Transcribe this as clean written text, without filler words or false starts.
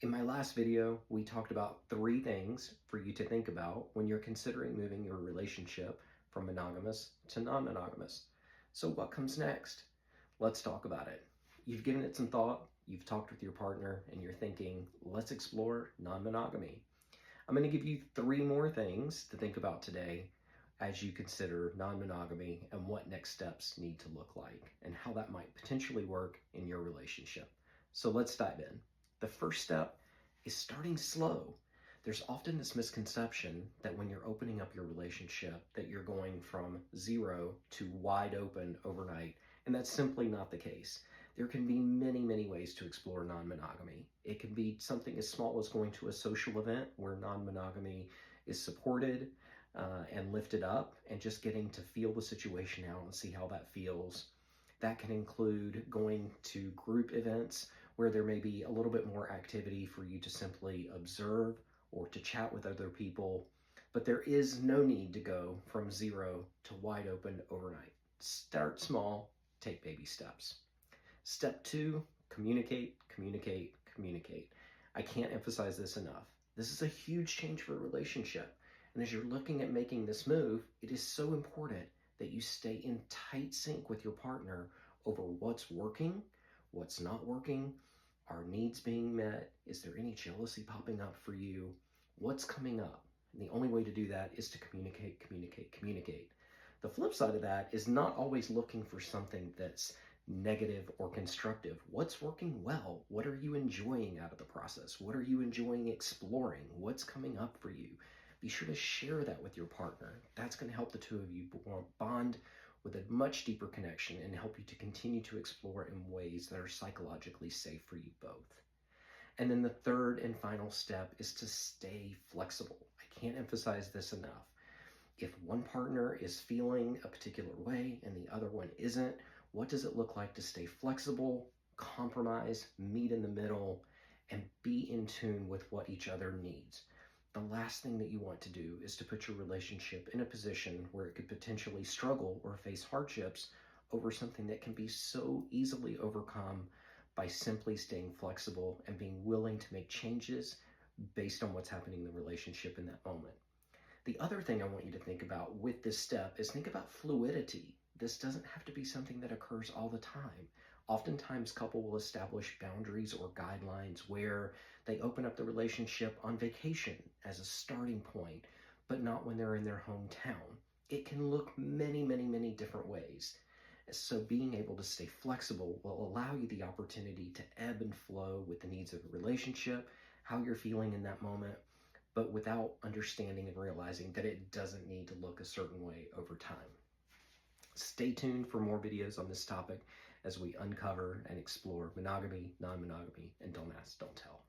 In my last video, we talked about 3 things for you to think about when you're considering moving your relationship from monogamous to non-monogamous. So what comes next? Let's talk about it. You've given it some thought, you've talked with your partner, and you're thinking, let's explore non-monogamy. I'm going to give you 3 more things to think about today as you consider non-monogamy and what next steps need to look like and how that might potentially work in your relationship. So let's dive in. The first step is starting slow. There's often this misconception that when you're opening up your relationship that you're going from 0 to wide open overnight, and that's simply not the case. There can be many, many ways to explore non-monogamy. It can be something as small as going to a social event where non-monogamy is supported and lifted up, and just getting to feel the situation out and see how that feels. That can include going to group events where there may be a little bit more activity for you to simply observe or to chat with other people. But there is no need to go from 0 to wide open overnight. Start small, take baby steps. Step 2, communicate, communicate, communicate. I can't emphasize this enough. This is a huge change for a relationship. And as you're looking at making this move, it is so important that you stay in tight sync with your partner over what's working, what's not working, are needs being met, is there any jealousy popping up for you, what's coming up. And the only way to do that is to communicate, communicate, communicate. The flip side of that is not always looking for something that's negative or constructive. What's working well? What are you enjoying out of the process? What are you enjoying exploring? What's coming up for you? Be sure to share that with your partner. That's going to help the two of you bond with a much deeper connection and help you to continue to explore in ways that are psychologically safe for you both. And then the third and final step is to stay flexible. I can't emphasize this enough. If one partner is feeling a particular way and the other one isn't, what does it look like to stay flexible, compromise, meet in the middle, and be in tune with what each other needs? The last thing that you want to do is to put your relationship in a position where it could potentially struggle or face hardships over something that can be so easily overcome by simply staying flexible and being willing to make changes based on what's happening in the relationship in that moment. The other thing I want you to think about with this step is think about fluidity. This doesn't have to be something that occurs all the time. Oftentimes, couple will establish boundaries or guidelines where they open up the relationship on vacation as a starting point, but not when they're in their hometown. It can look many, many, many different ways. So being able to stay flexible will allow you the opportunity to ebb and flow with the needs of the relationship, how you're feeling in that moment, but without understanding and realizing that it doesn't need to look a certain way over time. Stay tuned for more videos on this topic as we uncover and explore monogamy, non-monogamy, and don't ask, don't tell.